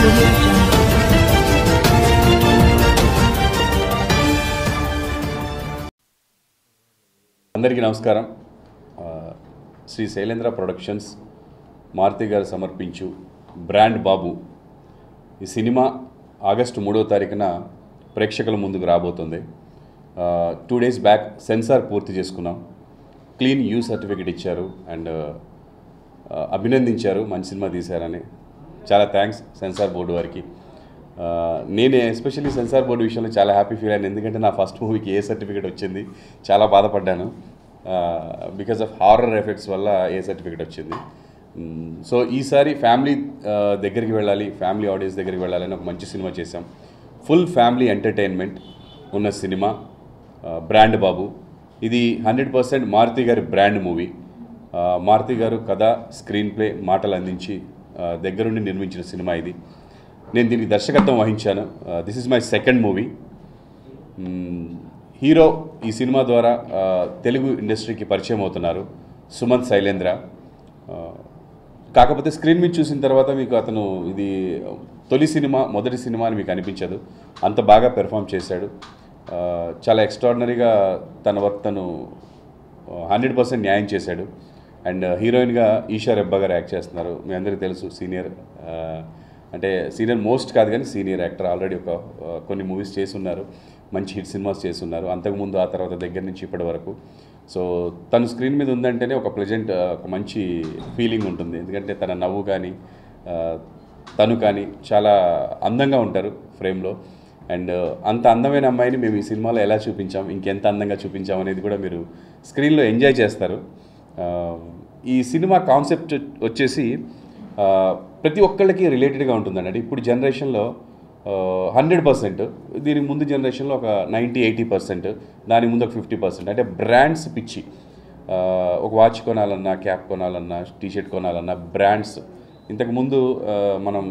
Audio Jungle. అందరికీ నమస్కారం. Shri Shailendra productions Maruti గారు సమర్పించు బ్రాండ్ బాబు ఈ సినిమా ఆగస్టు 3వ తారీఖున ప్రేక్షకుల ముందుకు రాబోతుంది. 2 days బ్యాక్ సెన్సార్ పూర్తి చేసుకున్నాం. క్లీన్ యూ సర్టిఫికేట్ ఇచ్చారు అండ్ అభినందించారు, మంచి సినిమా తీశారని. చాలా థ్యాంక్స్ సెన్సార్ బోర్డు వారికి. నేను ఎస్పెషల్లీ సెన్సార్ బోర్డు విషయంలో చాలా హ్యాపీ ఫీల్ అయ్యాను. ఎందుకంటే నా ఫస్ట్ మూవీకి ఏ సర్టిఫికేట్ వచ్చింది, చాలా బాధపడ్డాను. బికాజ్ ఆఫ్ హారర్ ఎఫెక్ట్స్ వల్ల ఏ సర్టిఫికేట్ వచ్చింది. సో ఈసారి ఫ్యామిలీ దగ్గరికి వెళ్ళాలి, ఫ్యామిలీ ఆడియన్స్ దగ్గరికి వెళ్ళాలని ఒక మంచి సినిమా చేశాం. ఫుల్ ఫ్యామిలీ ఎంటర్టైన్మెంట్ ఉన్న సినిమా బ్రాండ్ బాబు. ఇది 100% మారుతి గారి బ్రాండ్ మూవీ. మారుతి గారు కథ, స్క్రీన్ ప్లే, మాటలు అందించి దగ్గరుండి నిర్మించిన సినిమా ఇది. నేను దీనికి దర్శకత్వం వహించాను. This is my second movie. Hero ఈ సినిమా ద్వారా తెలుగు ఇండస్ట్రీకి పరిచయం అవుతున్నారు, సుమంత్ శైలేంద్ర. కాకపోతే స్క్రీన్ మీద చూసిన తర్వాత మీకు అతను ఇది తొలి సినిమా, మొదటి సినిమా అని మీకు అనిపించదు. అంత బాగా పెర్ఫామ్ చేశాడు. చాలా ఎక్స్ట్రాడినరీగా తన వర్క్ తను 100% న్యాయం చేశాడు. అండ్ హీరోయిన్గా ఈషా రెబ్బా గారు యాక్ట్ చేస్తున్నారు. మీ అందరికీ తెలుసు, సీనియర్ అంటే సీనియర్ మోస్ట్ కాదు కానీ సీనియర్ యాక్టర్. ఆల్రెడీ కొన్ని మూవీస్ చేసి ఉన్నారు, మంచి హిట్ సినిమాస్ చేసి ఉన్నారు అంతకుముందు, ఆ తర్వాత దగ్గర నుంచి ఇప్పటి వరకు. సో తను స్క్రీన్ మీద ఉందంటేనే ఒక ప్లెజెంట్, ఒక మంచి ఫీలింగ్ ఉంటుంది. ఎందుకంటే తన నవ్వు కానీ తను కానీ చాలా అందంగా ఉంటారు ఫ్రేమ్లో. అండ్ అంత అందమైన అమ్మాయిని మేము ఈ సినిమాలో ఎలా చూపించాం, ఇంకెంత అందంగా చూపించాం అనేది కూడా మీరు స్క్రీన్లో ఎంజాయ్ చేస్తారు. ఈ సినిమా కాన్సెప్ట్ వచ్చేసి ప్రతి ఒక్కళ్ళకి రిలేటెడ్గా ఉంటుందండి. ఇప్పుడు జనరేషన్లో 100%, దీనికి ముందు జనరేషన్లో ఒక 90-80%, దాని ముందు ఒక 50%. అంటే బ్రాండ్స్ పిచ్చి. ఒక వాచ్ కొనాలన్నా, క్యాప్ కొనాలన్నా, టీషర్ట్ కొనాలన్నా బ్రాండ్స్. ఇంతకుముందు మనం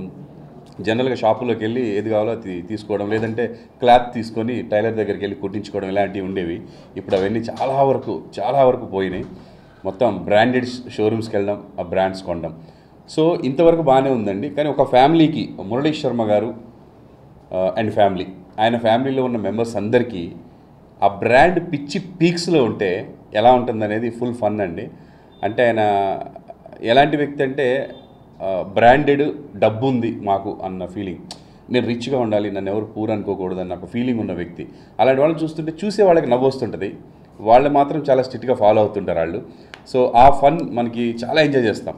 జనరల్గా షాపులోకి వెళ్ళి ఏది కావాలో అది తీసుకోవడం, లేదంటే క్లాత్ తీసుకొని టైలర్ దగ్గరికి వెళ్ళి కుట్టించుకోవడం, ఇలాంటివి ఉండేవి. ఇప్పుడు అవన్నీ చాలా వరకు పోయినాయి. మొత్తం బ్రాండెడ్ షోరూమ్స్కి వెళ్ళడం, ఆ బ్రాండ్స్ కొనడం. సో ఇంతవరకు బాగానే ఉందండి. కానీ ఒక ఫ్యామిలీకి, మురళీ శర్మ గారు అండ్ ఫ్యామిలీ, ఆయన ఫ్యామిలీలో ఉన్న మెంబర్స్ అందరికీ ఆ బ్రాండ్ పిచ్చి పీక్స్లో ఉంటే ఎలా ఉంటుందనేది ఫుల్ ఫన్ అండి. అంటే ఆయన ఎలాంటి వ్యక్తి అంటే బ్రాండెడ్, డబ్బు ఉంది మాకు అన్న ఫీలింగ్. నేను రిచ్గా ఉండాలి, నన్ను ఎవరు పూర్ అనుకోకూడదు అన్న ఒక ఫీలింగ్ ఉన్న వ్యక్తి. అలాంటి వాళ్ళని చూస్తుంటే చూసే వాళ్ళకి నవ్వు వస్తుంటుంది. వాళ్ళు మాత్రం చాలా స్ట్రిక్ట్గా ఫాలో అవుతుంటారు వాళ్ళు. సో ఆ ఫన్ మనకి చాలా ఎంజాయ్ చేస్తాం.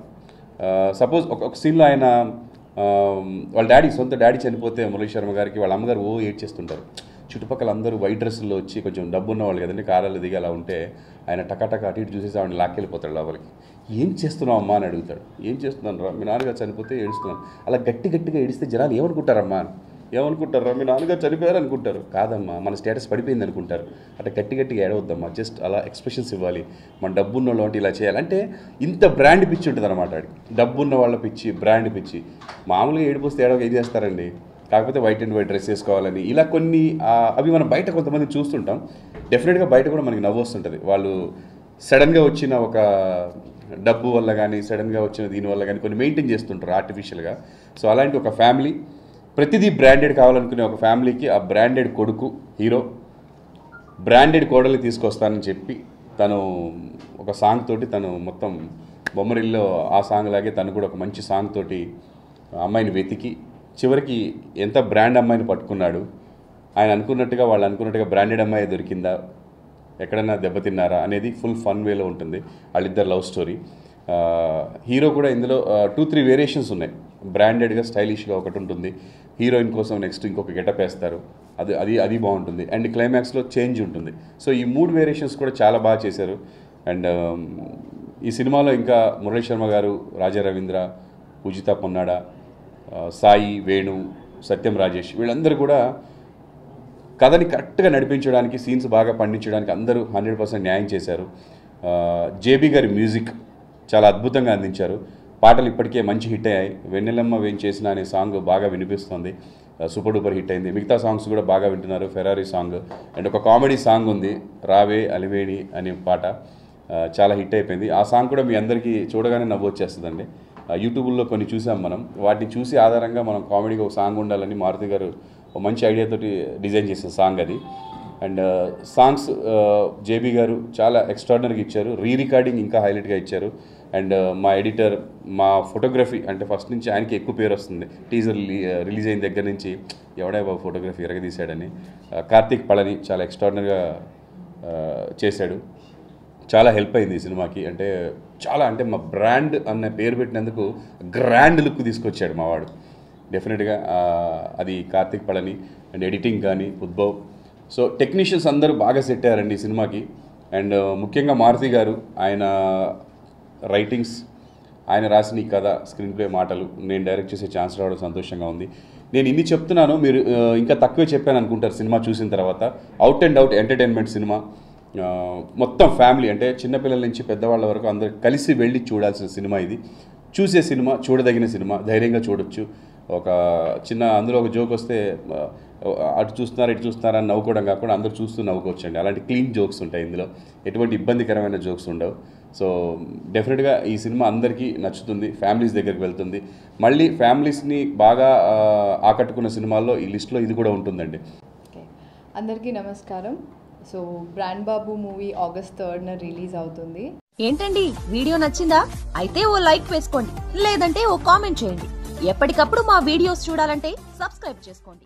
సపోజ్ ఒక సీన్లో ఆయన వాళ్ళ సొంత డాడీ చనిపోతే మురళీ శర్మ గారికి వాళ్ళ అమ్మగారు ఏడ్చేస్తుంటారు. చుట్టుపక్కల అందరూ వైట్ డ్రెస్సుల్లో వచ్చి కొంచెం డబ్బు ఉన్న వాళ్ళు కదండి, కారాలు దిగి అలా ఉంటే ఆయన టకాటక అటు ఇటు చూసేసి ఆవిడని లాక్కెళ్ళిపోతాడు లోపలికి. ఏం చేస్తున్నావు అమ్మా అని అడుగుతాడు. ఏం చేస్తున్నాను రా, మీ నాన్నగారు చనిపోతే ఏడుస్తున్నాను. అలా గట్టిగా ఏడిస్తే జనాలు ఏమనుకుంటారమ్మా అని. ఏమనుకుంటారా, మీ నాన్నగారు చనిపోయారు అనుకుంటారు. కాదమ్మా, మన స్టేటస్ పడిపోయింది అనుకుంటారు. అంటే గట్టిగా ఏడవద్దమ్మా, జస్ట్ అలా ఎక్స్ప్రెషన్స్ ఇవ్వాలి. మన డబ్బున్న వాళ్ళు అంటే ఇలా చేయాలంటే ఇంత బ్రాండ్ పిచ్చి ఉంటుంది అనమాట. డబ్బున్న వాళ్ళ పిచ్చి, బ్రాండ్ పిచ్చి. మామూలుగా ఏడిపోస్తే ఏడవగా ఏం చేస్తారండి, కాకపోతే వైట్ అండ్ వైట్ డ్రెస్ వేసుకోవాలని ఇలా కొన్ని అవి మనం బయట కొంతమంది చూస్తుంటాం. డెఫినెట్గా బయట కూడా మనకి నవ్వు వస్తుంటుంది. వాళ్ళు సడన్గా వచ్చిన ఒక డబ్బు వల్ల కానీ, సడన్గా వచ్చిన దీనివల్ల కానీ కొన్ని మెయింటైన్ చేస్తుంటారు ఆర్టిఫిషియల్గా. సో అలాంటి ఒక ఫ్యామిలీ, ప్రతిదీ బ్రాండెడ్ కావాలనుకునే ఒక ఫ్యామిలీకి ఆ బ్రాండెడ్ కొడుకు హీరో బ్రాండెడ్ కోడల్ని తీసుకొస్తానని చెప్పి తను ఒక సాంగ్ తోటి, తను మొత్తం బొమ్మరిల్లో ఆ సాంగ్ లాగే తను కూడా ఒక మంచి సాంగ్ తోటి అమ్మాయిని వెతికి చివరికి ఎంత బ్రాండ్ అమ్మాయిని పట్టుకున్నాడు. ఆయన అనుకున్నట్టుగా, వాళ్ళు అనుకున్నట్టుగా బ్రాండెడ్ అమ్మాయి దొరికిందా, ఎక్కడన్నా దెబ్బతిన్నారా అనేది ఫుల్ ఫన్ వేలో ఉంటుంది వాళ్ళిద్దరు లవ్ స్టోరీ. హీరో కూడా ఇందులో 2-3 వేరియేషన్స్ ఉన్నాయి. బ్రాండెడ్గా స్టైలిష్గా ఒకటి ఉంటుంది, హీరోయిన్ కోసం నెక్స్ట్ ఇంకొక గెటప్ వేస్తారు, అది బాగుంటుంది. అండ్ క్లైమాక్స్లో చేంజ్ ఉంటుంది. సో ఈ 3 వేరియేషన్స్ కూడా చాలా బాగా చేశారు. అండ్ ఈ సినిమాలో ఇంకా మురళీ శర్మ గారు, రాజా రవీంద్ర, పూజిత పొన్నాడ, సాయి, వేణు, సత్యం రాజేష్, వీళ్ళందరూ కూడా కథని కరెక్ట్గా నడిపించడానికి, సీన్స్ బాగా పండించడానికి అందరూ 100% న్యాయం చేశారు. జేబీ గారి మ్యూజిక్ చాలా అద్భుతంగా అందించారు. పాటలు ఇప్పటికే మంచి హిట్ అయ్యాయి. వెన్నెలమ్మ వేం చేసిన అనే సాంగ్ బాగా వినిపిస్తుంది, సూపర్ డూపర్ హిట్ అయింది. మిగతా సాంగ్స్ కూడా బాగా వింటున్నారు. ఫెరారీ సాంగ్ అండ్ ఒక కామెడీ సాంగ్ ఉంది, రావే అలివేణి అనే పాట, చాలా హిట్ అయిపోయింది. ఆ సాంగ్ కూడా మీ అందరికీ చూడగానే నవ్వు వచ్చేస్తుందండి. యూట్యూబ్లో కొన్ని చూసాం మనం. వాటిని చూసి ఆధారంగా మనం కామెడీగా ఒక సాంగ్ ఉండాలని మారుతి గారు ఒక మంచి ఐడియాతోటి డిజైన్ చేసిన సాంగ్ అది. అండ్ సాంగ్స్ జేబీ గారు చాలా ఎక్స్ట్రాడినరీగా ఇచ్చారు. రికార్డింగ్ ఇంకా హైలైట్గా ఇచ్చారు. అండ్ మా ఎడిటర్, మా ఫోటోగ్రఫీ అంటే ఫస్ట్ నుంచి ఆయనకి ఎక్కువ పేరు వస్తుంది. టీజర్ రిలీజ్ అయిన దగ్గర నుంచి ఎవడే బాబు ఫోటోగ్రఫీ ఎరగదీశాడని. కార్తీక్ పళని చాలా ఎక్స్ట్రాడినరీగా చేశాడు. చాలా హెల్ప్ అయింది ఈ సినిమాకి. అంటే చాలా అంటే మా బ్రాండ్ అన్న పేరు పెట్టినందుకు గ్రాండ్ లుక్ తీసుకొచ్చాడు మావాడు డెఫినెట్గా. అది కార్తీక్ పళని. అండ్ ఎడిటింగ్ కానీ ఉద్భవ్. సో టెక్నీషియన్స్ అందరూ బాగా సెట్ అయ్యారండి ఈ సినిమాకి. అండ్ ముఖ్యంగా మారుతి గారు, ఆయన రైటింగ్స్, ఆయన రాసిన ఈ కథ, స్క్రీన్ ప్లే, మాటలు నేను డైరెక్ట్ చేసే ఛాన్స్ రావడం సంతోషంగా ఉంది. నేను ఇన్ని చెప్తున్నాను, మీరు ఇంకా తక్కువే చెప్పాను అనుకుంటారు సినిమా చూసిన తర్వాత. Out and out entertainment cinema. మొత్తం ఫ్యామిలీ అంటే చిన్నపిల్లల నుంచి పెద్దవాళ్ళ వరకు అందరూ కలిసి వెళ్ళి చూడాల్సిన సినిమా ఇది. చూసే సినిమా, చూడదగిన సినిమా, ధైర్యంగా చూడొచ్చు. ఒక చిన్న అందులో ఒక జోక్ వస్తే అటు చూస్తున్నారు ఇటు చూస్తున్నారు అని నవ్వుకోవడం కాకుండా అందరూ చూస్తూ నవ్వుకోవచ్చు అండి. అలాంటి క్లీన్ జోక్స్ ఉంటాయి ఇందులో, ఎటువంటి ఇబ్బందికరమైన జోక్స్ ఉండవు. సో డెఫినెట్గా ఈ సినిమా అందరికీ నచ్చుతుంది, ఫ్యామిలీస్ దగ్గరికి వెళ్తుంది. మళ్ళీ ఫ్యామిలీస్ని బాగా ఆకట్టుకున్న సినిమాల్లో ఈ లిస్ట్లో ఇది కూడా ఉంటుందండి. అందరికీ నమస్కారం. సో బ్రాండ్ బాబు మూవీ August 3rd రిలీజ్ అవుతుంది. ఏంటండి వీడియో నచ్చిందా? అయితే ఓ లైక్ వేసుకోండి, లేదంటే ఓ కామెంట్ చేయండి. ఎప్పటికప్పుడు మా వీడియోస్ చూడాలంటే సబ్స్క్రైబ్ చేసుకోండి.